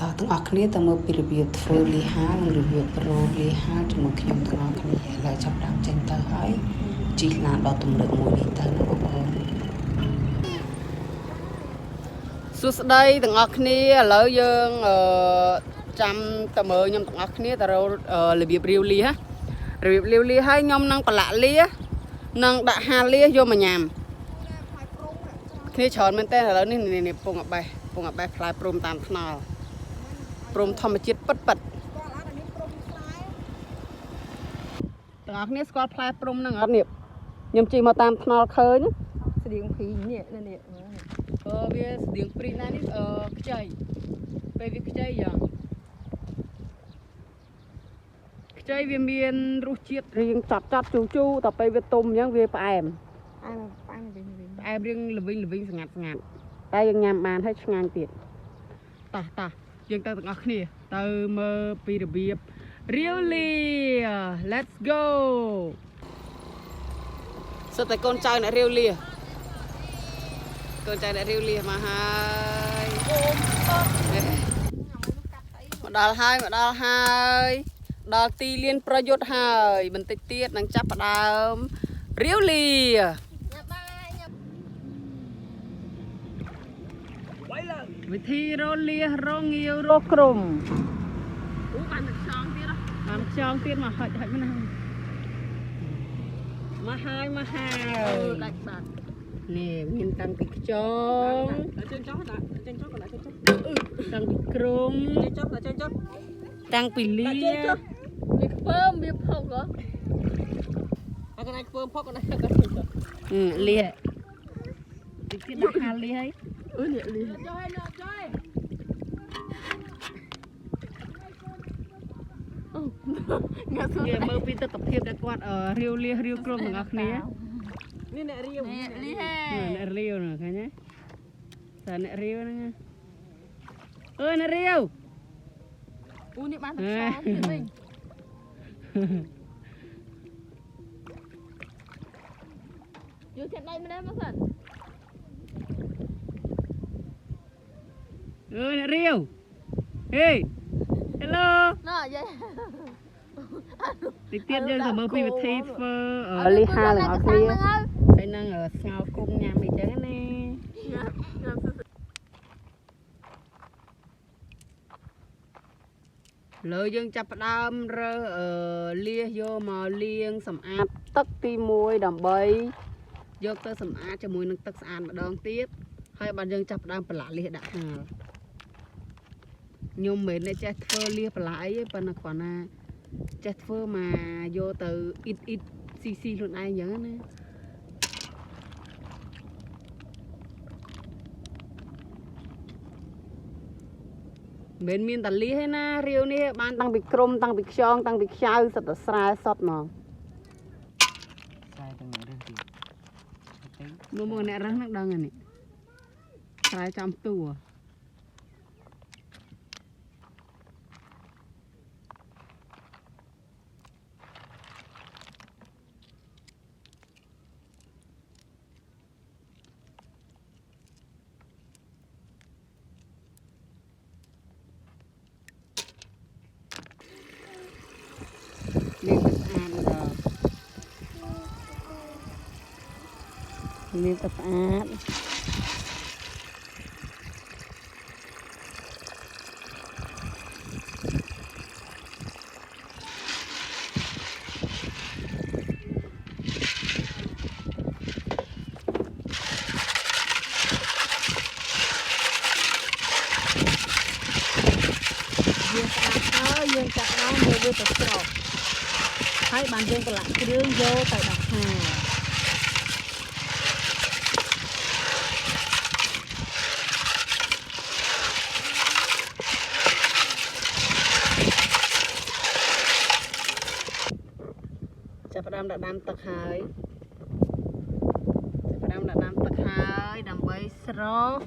តើទាំងអស់គ្នាតើមើលពីរបៀបធ្វើលីហានិងរបៀបប្រោលីហាជាមួយខ្ញុំទាំងអស់គ្នាឥឡូវចាប់ដើមចេញទៅហើយជីកឡានដល់ទំនើបមួយនេះទៅណាបងប្អូនសួស្តីទាំងអស់គ្នាឥឡូវយើងចាំតើមើលខ្ញុំទាំងអស់គ្នាតើរបៀបរាវលីហ៎របៀបរាវលីហើយខ្ញុំនឹងប្រឡាក់លីនិងដាក់ហាលលីយកមកញ៉ាំគ្នាច្រើនមែនតើឥឡូវនេះពងអបេះផ្លែព្រំតាមថ្នល់ព្រំធម្មជាតិពិតទាំងអស់គ្នាស្គាល់ផ្លែព្រំហ្នឹងអត់នេះខ្ញុំជិះមកតាមថ្នល់ឃើញស្តៀងភីនេះនេះវាស្តៀងព្រីណានេះខ្ចីពេលវាខ្ចីយ៉ាងខ្ចីវាមានរសជាតិរៀងចាត់ជូរតែពេលវាទុំអញ្ចឹងវាផ្អែមរៀងល្វីងស្ងាត់តែយើងញ៉ាំបានហើយឆ្ងាញ់ទៀតតោះយើងទៅទាំងអស់គ្នាទៅមើលពីរបៀបរាវលី Let's go សិតតែកូនចៅអ្នករាវលីមកហើយមកដល់ហើយដល់ទីលានប្រយុទ្ធហើយបន្តិចទៀតនឹងចាប់ផ្ដើមរាវលីវិធីរលារងាវរកក្រុមបានខ្យងទៀតមកហិចមិនណាមកហើយដាច់បាត់នេះមានតាំងពីខ្យងចេញចុះដាក់ចេញចុះក៏ដាក់ចេញចុះតាំងពីក្រុមចេញចុះដាក់ចេញចុះតាំងពីលាវាខ្ពើមវាផុកហ៎អត់កណៃខ្ពើមផុកកណៃក៏ចេញចុះលាតិចទៀតដាក់ហាលលាហើយនេះលាចុះហើយចុះងាក់សួរមើលពីទស្សនវិជ្ជាដែលគាត់រាវលីរាវក្រុមទាំងអស់គ្នានេះអ្នករាវលីហេអ្នករាវណាឃើញទេតែអ្នករាវហ្នឹងអើយអ្នករាវនេះបានតែខ្យល់ទៀតវិញយកចិត្តដៃម្ដងមកសិនអើយអ្នករាវហេ Hello ណ៎យាយតិចទៀតយើងទៅមើលពីវិធីធ្វើលីហាទាំងអស់គ្នាហើយនឹងស្ងោរគុំញ៉ាំអីចឹងណាលើយើងចាប់ផ្ដើមរើលាសយកមកលាងសម្អាតទឹកទី1ដើម្បីយកទៅសម្អាតជាមួយនឹងទឹកស្អាតម្ដងទៀតហើយបានយើងចាប់ផ្ដើមប្រឡាក់លាសដាក់ហាលខ្ញុំមិនមែនចេះធ្វើលាសប្រឡាក់អីទេប៉ុន្តែគ្រាន់ណាចេះធ្វើមកយកទៅអ៊ីតស៊ីខ្លួនឯងអញ្ចឹងណាមិនមានតាលាសទេណារាវនេះបានតាំងពីក្រុមតាំងពីខ្យងតាំងពីខ្ចៅសិតតែស្រែសតហ្មងស្រែទាំងរឹសទៀតមកអ្នករឹសហ្នឹងដឹងហើយនេះស្រែចំតួមានទឹកស្អាតយើងចាក់ឡើងមើលវាទៅស្រោបហើយបានយើងប្រឡាក់គ្រឿងយកទៅដាក់ហាចាប់ផ្ដើមដាក់ដាំទឹកហើយដើម្បីស្រោប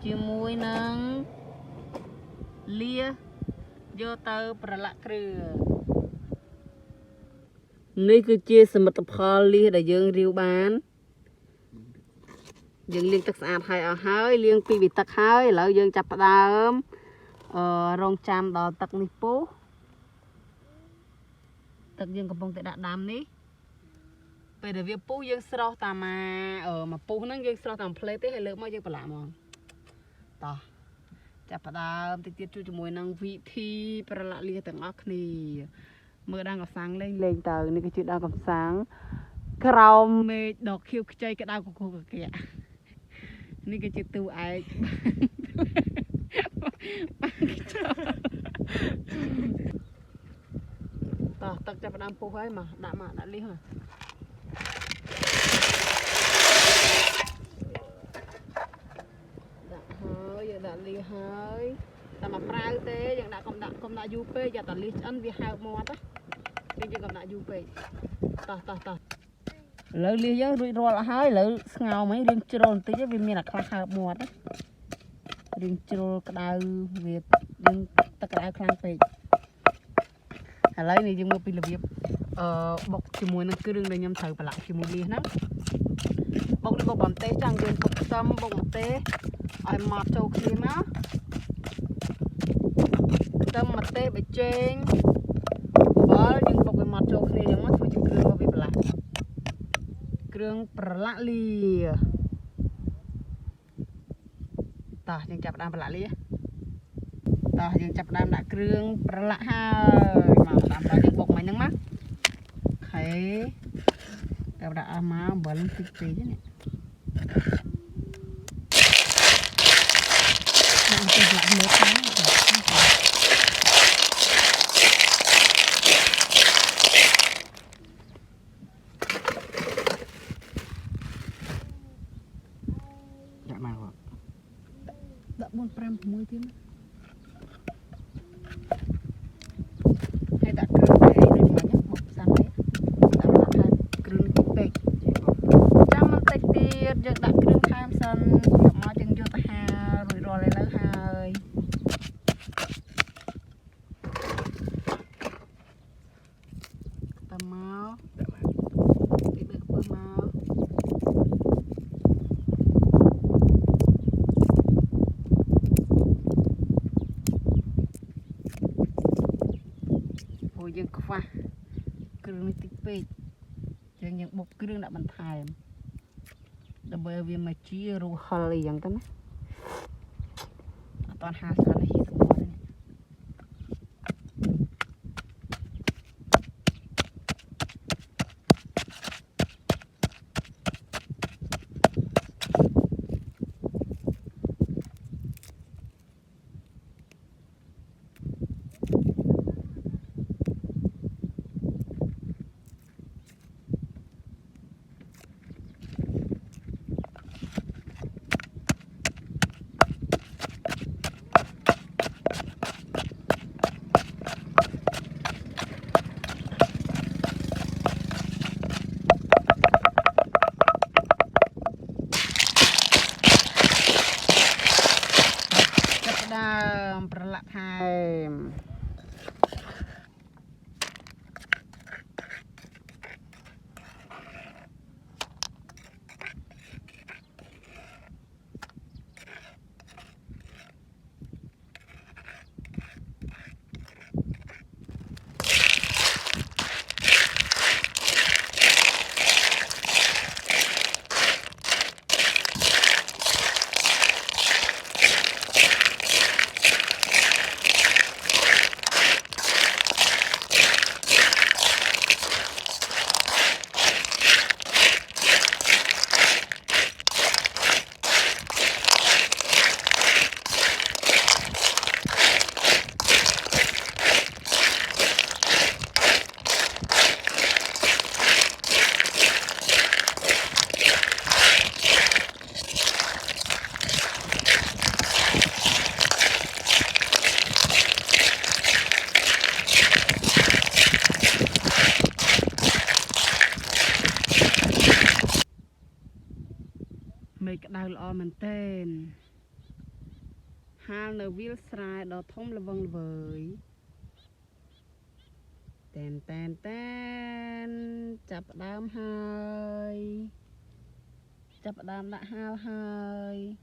ជាមួយនឹងលាយកទៅប្រឡាក់គ្រឿងនេះគឺជាសមិទ្ធផលលាសដែលយើងរាវបាន យើងលាងទឹកស្អាតហើយអស់ហើយលាងពីទឹកហើយឥឡូវយើងចាប់ផ្ដើម รองចាំដល់ទឹកនេះពុះទឹកយើងកំពុងតែដាក់ដាំនេះពេលដែលវាពុះយើងស្រោះតាមមកពុះហ្នឹងយើងស្រោះតាមផ្លេតទេហើយលើកមកយើងប្រឡាក់ហ្មងតោះចាប់ផ្ដើមតិចទៀតជួយជាមួយនឹងវិធីប្រឡាក់លាទាំងអស់គ្នាមើលដើមកំសាំងលេងទៅនេះគឺជាដើមកំសាំងក្រោមមេឃដកខៀវខ្ចីក្តៅកកកកៈនេះគឺជាទូឯកតោះទឹកចាប់ផ្ដើមពុះហើយមកដាក់លីសមកដាក់ហើយយើងដាក់លីសហើយតែមកប្រាវទេយើងដាក់កុំដាក់យូរពេកយកតែលីសឆ្អិនវាហើបមាត់ណាយើងកុំដាក់យូរពេកតោះឥឡូវលីសយើងរួចរាល់អស់ហើយឥឡូវស្ងោមហើយរៀងជ្រុលបន្តិចវាមានអាខ្លះហើបមាត់ណារៀងជ្រុលក្តៅវាយើងទឹកក្តៅខ្លាំងពេកឥឡូវនេះយើងមើលពីរបៀបបុកជាមួយនឹងគ្រឿងដែលខ្ញុំត្រូវប្រឡាក់ជាមួយលៀសហ្នឹងបុកបន្តិចចាំយើងបុកខ្ទឹមបុកម្ទេសឲ្យម៉ត់ចូលគ្នាមកខ្ទឹមម្ទេសប៊ីចេងអំបិលយើងបុកឲ្យម៉ត់ចូលគ្នាយ៉ាងមកធ្វើជាគ្រឿងមកវាប្រឡាក់គ្រឿងប្រឡាក់លៀតោះយើងចាប់ផ្ដើមប្រឡាក់លៀតោះយើងចាប់ផ្ដើមដាក់គ្រឿងប្រឡាក់ហើយមកតាមដល់យើងបុកមិញហ្នឹងមកអូខេចាប់ដាក់អស់មកអំបិលតិចពេកនេះយើងទៅប្រឡាក់លើខាងដាក់មកដាក់4 5 6ទៀតហើយដាក់គ្រឿងអីដូចមិញបុកផ្សំនេះដាក់គ្រឿងតិចពេកចាំបន្តិចទៀតយើងដាក់គ្រឿងថែមសិនមកយើងយកទៅហារួចរាល់ឥឡូវហើយតាមមកទីបីខ្ពស់មកយើងខ្វះគ្រឿងនេះតិចពេកយើងបុកគ្រឿងដាក់បន្ថែមដើម្បីឲ្យវាមកជារសហិលអីចឹងទៅណាអត់តាន់ហាច្រើននេះសម្បត្តិនេះប្រឡាក់ថែមមេឃក្តៅល្អមែនទែនហាលនៅវាលស្រែដ៏ធំល្វឹងល្វើយតែនចាប់ផ្ដើមហើយចាប់ផ្ដើមដាក់ហាលហើយ Hãy subscribe cho kênh Ghiền Mì Gõ để không bỏ lỡ những video hấp dẫn ចាប់ផ្ដើមដាក់ហាលហើយ ចាប់ផ្ដើមដាក់ហាលហើយ ចាប់ផ្ដើមដាក់ហាលហើយ ចាប់ផ្ដើមដាក់ហាលហើយ ចាប់ផ្ដើមដាក់ហាលហើយ ចាប់ផ្ដើមដាក់ហាលហើយ ចាប់ផ្ដើមដាក់ហាលហើយ ចាប់ផ្ដើមដាក់ហាលហើយ ចាប់ផ្ដើមដាក់ហាលហើយ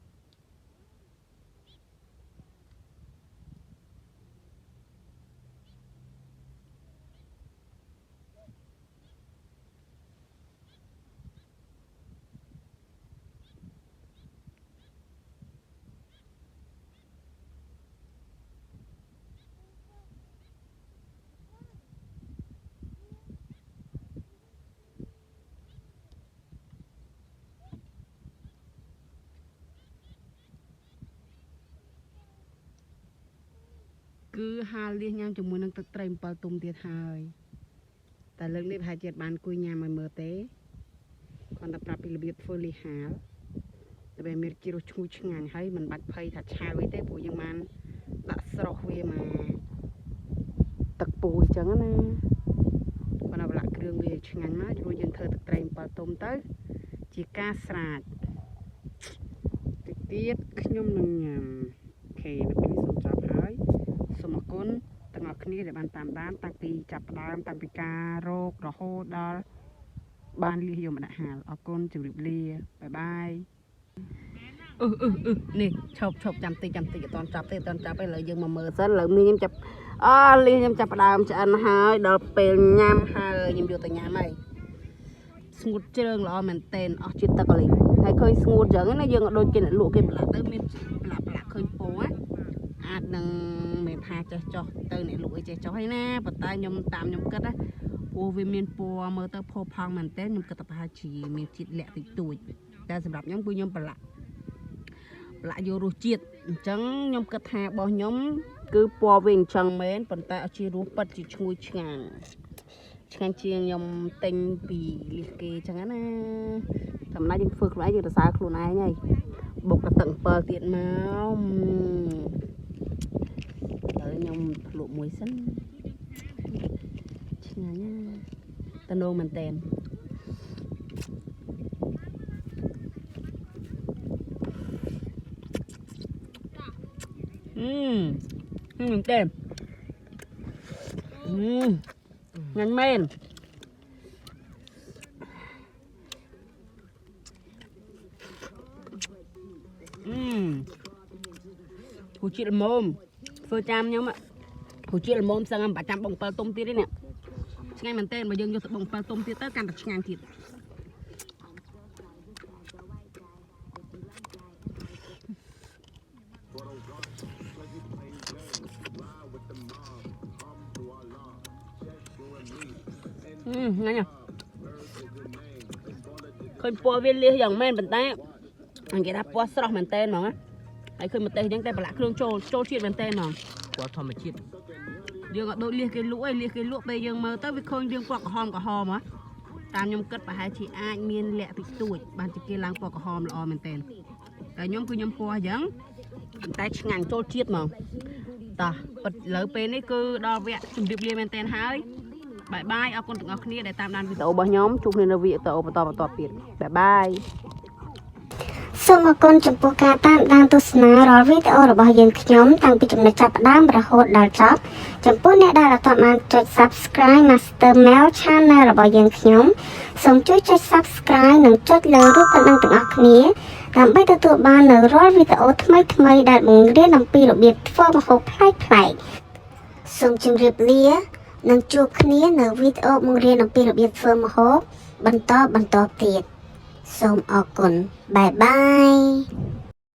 cứ hai lia nhang cho muốn nâng tật trem bao tôm tiệt haiแต่เรื่องนี้พายเจ็ดบานกุยยามเมื่อเต้ก่อนตะปราปิลบิดฟูลีหาแต่แบบมีกิโลชูชงานให้มันบัดเพยถัดชาไว้เต้ปูยังมันตะสระเวมาตะปูจังนะก่อนเอาละเครื่องเวชงานมาดูยังเธอตะเตรียมปลาต้มเต้จีกาสลัดติดเตี้ยขยมหนึ่งยำเคนับเป็นสมจับให้สมกุลตั้งออกนี้เดี๋ยวบานตามด้านตั้งปีจับด้านตั้งปีการโรคระโหดดอลบ้านเลี้ยงมันหาออกก้นจุดเลี้ยบายบายนี่ชอบจำตีตอนจับไปเลยยังมาเมื่อเส้นเลยมียำจับเลี้ยงจับดามจะอันหายดอกเป็นยำหายยำอยู่แต่ยำไหมสมุดเชิงล้อมันเต้นจิตตะกลิให้เคยสมุดอย่างนั้นยังโดนกินลูกกินปลาเติมมีปลาเคยโป้อาจนังเมพาจะจ่อเติมเนี่ยลูกจะจ่อให้นะปัตตายำตามยำกัดนะโอวิมีนปัวเมื่อเติมพอพังมันเต้นยำกัดตะพาชีมีจิตแหลกติดตุยแต่สำหรับยำปุยยำปลาโยรูจิตจังยำกัดหาบ่ยำคือปัวเวงจังเม้นปัตตาชีรูปัดจิช่วยงานเชียงยำเต็งปีลิเกจังนั้นนะทำไรยังฝึกไรอยู่แต่สายครูนายไงบกกระตังเปิดเตียนมายำหลุมมวยสั้นเชียงเนี่ยตะโนมันเต็มมันเต็มงั้นเมนผู้ชิลมอมเฟอร์จามยังมะผู้ชิลมอมสั่งประจำบ่งเปิลต้มตีได้เนี่ยช่างมันเต้นมายังอยู่บ่งเปิลต้มตีเต้กันกับช่างติดงั้นเนี่ยคนปัวเวียนเลี้ยอย่างแม่นเป็นแต่อันนี้ถ้าปัวสระมันเต้นมั้งไอ้คนมันเต้นยังแต่ปลาเครื่องโจชีดมันเต้นมั้งปัวทอมมันชีดเดี๋ยวก็โดนเลี้ยกันลวกไปยังมาตั้งวิเคราะห์ยังปอกหอมอ่ะตามยมกัดไปหาที่อาเมียนแหละติดตูดบางทีกินล้างปอกหอมละอมันเต้นแต่ยมคือยมปัวยังแต่งานโจชีดมั้งต่อปัดเหลือเป็นนี่คือดอกเวียจุ่มดิบเลี้ยมันเต้นหายบายบายเอาคนถึงเอาគ្នាได้តាមដានវីដេអូរបស់ខ្ញុំជួបគ្នានៅវីដេអូបន្តទៀតបាយបាយសូមអរគុណចំពោះការតាមដានទស្សនារាល់វីដេអូរបស់យើងខ្ញុំតាំងពីចំណុចចាប់ផ្ដើមរហូតដល់ចប់ចំពោះអ្នកដែលអត់ទាន់បានចុច Subscribe Master Mel Channel របស់យើងខ្ញុំសូមជួយចុច Subscribe និងចុចលើរូបកណ្ដឹងទាំងអស់គ្នាដើម្បីទទួលបាននូវរាល់វីដេអូថ្មីៗដែលបង្រៀនអំពីរបៀបធ្វើម្ហូបប្លែកៗសូមជម្រាបលានឹងជួបគ្នានៅវីដេអូបង្រៀនអំពីរបៀបធ្វើម្ហូបបន្តទៀតសូមអរគុណបាយបាយ